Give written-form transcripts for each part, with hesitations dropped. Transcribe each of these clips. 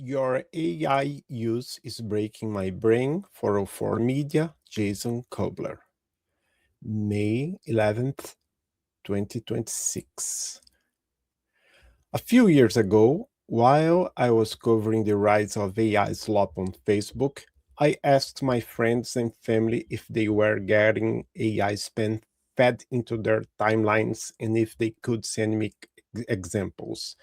Your AI use is breaking my brain for O4 Media, Jason Kobler. May 11th, 2026. A few years ago, while I was covering the rise of AI slop on Facebook, I asked my friends and family if they were getting AI spam fed into their timelines and if they could send me examples.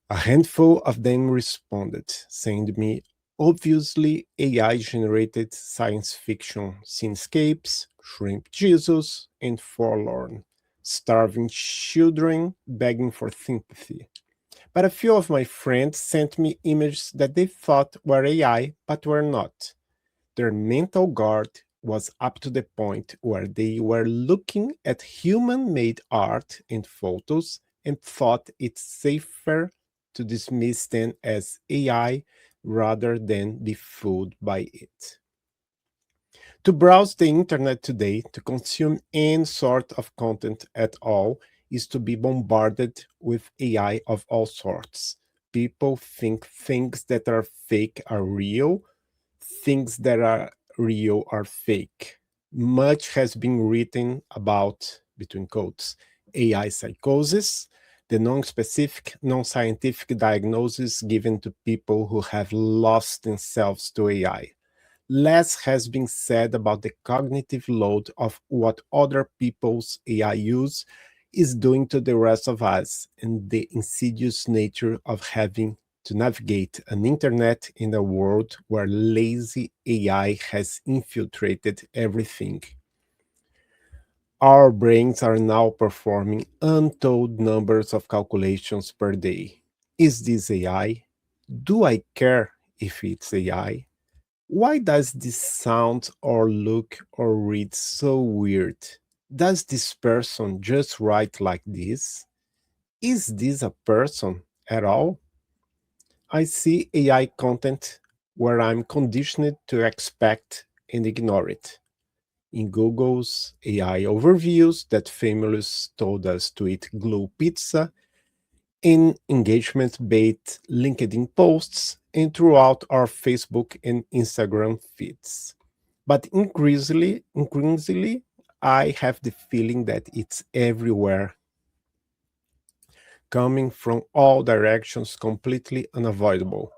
A handful of them responded, saying me, obviously AI generated science fiction scenescapes, Shrimp Jesus, and Forlorn, starving children begging for sympathy. But a few of my friends sent me images that they thought were AI but were not. Their mental guard was up to the point where they were looking at human made art and photos and thought it's safer to dismiss them as AI rather than be fooled by it. To browse the internet today, to consume any sort of content at all, is to be bombarded with AI of all sorts. People think things that are fake are real, things that are real are fake. Much has been written about, between quotes, AI psychosis, the non specific, non scientific diagnosis given to people who have lost themselves to AI. Less has been said about the cognitive load of what other people's AI use is doing to the rest of us and the insidious nature of having to navigate an internet in a world where lazy AI has infiltrated everything. Our brains are now performing untold numbers of calculations per day. Is this AI? Do I care if it's AI? Why does this sound or look or read so weird? Does this person just write like this? Is this a person at all? I see AI content where I'm conditioned to expect and ignore it. In Google's AI overviews that families told us to eat glue pizza, in engagement based LinkedIn posts, and throughout our Facebook and Instagram feeds. But increasingly, I have the feeling that it's everywhere, coming from all directions, completely unavoidable.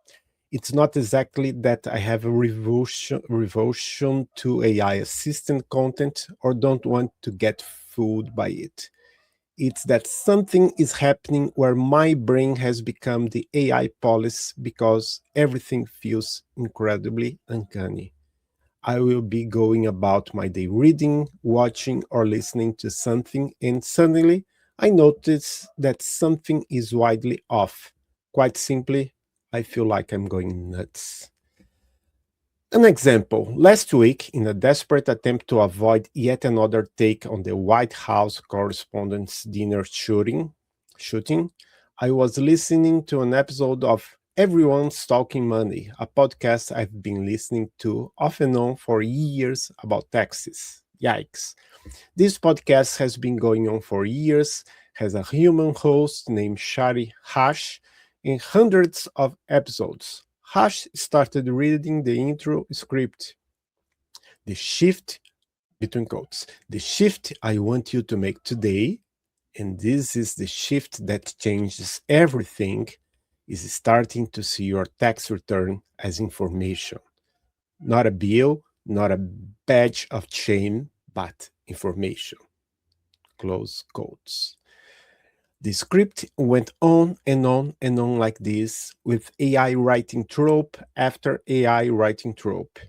It's not exactly that I have a revulsion to AI assistant content or don't want to get fooled by it. It's that something is happening where my brain has become the AI police because everything feels incredibly uncanny. I will be going about my day reading, watching, or listening to something, and suddenly I notice that something is widely off. Quite simply, I feel like I'm going nuts. An example: last week, in a desperate attempt to avoid yet another take on the White House Correspondents' Dinner shooting, I was listening to an episode of Everyone's Talking Money, a podcast I've been listening to off and on for years about taxes. Yikes. This podcast has been going on for years, has a human host named Shari Hash, and hundreds of episodes. Hash started reading the intro script. The shift, between quotes, the shift I want you to make today, and this is the shift that changes everything, is starting to see your tax return as information. Not a bill, not a badge of shame, but information. Close quotes. The script went on and on and on like this, with AI writing trope after AI writing trope.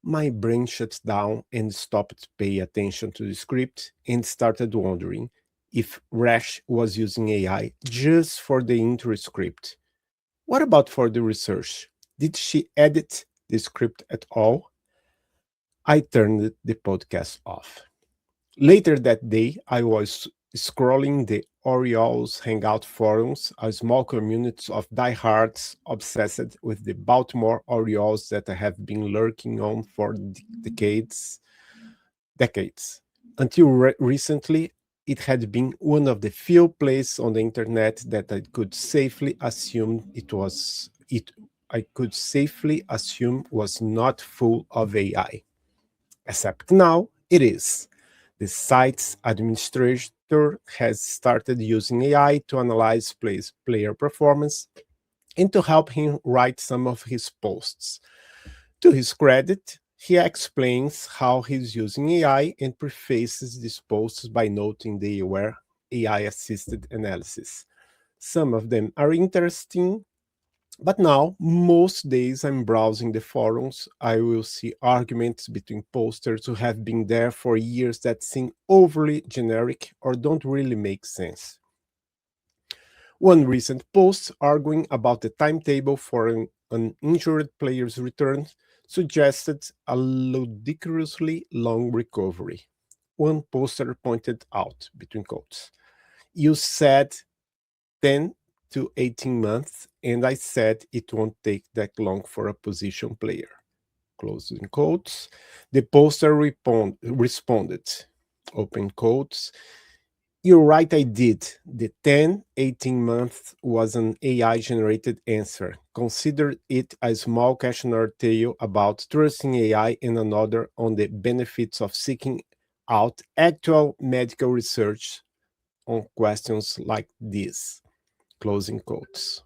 My brain shut down and stopped paying attention to the script and started wondering if Rash was using AI just for the intro script. What about for the research? Did she edit the script at all? I turned the podcast off. Later that day, I was scrolling the Orioles Hangout forums, a small community of diehards obsessed with the Baltimore Orioles that I have been lurking on for decades. Until recently, it had been one of the few places on the internet that I could safely assume I could safely assume was not full of AI. Except now it is. The site's administrator has started using AI to analyze player performance and to help him write some of his posts. To his credit, he explains how he's using AI and prefaces these posts by noting they were AI assisted analysis. Some of them are interesting, but now, most days I'm browsing the forums, I will see arguments between posters who have been there for years that seem overly generic or don't really make sense. One recent post arguing about the timetable for an injured player's return suggested a ludicrously long recovery. One poster pointed out, between quotes, "You said 10 to 18 months, and I said it won't take that long for a position player." Closing quotes. The poster responded, open quotes, "You're right, I did. The 10, 18 months was an AI generated answer. Consider it a small cautionary tale about trusting AI and another on the benefits of seeking out actual medical research on questions like this." Closing quotes.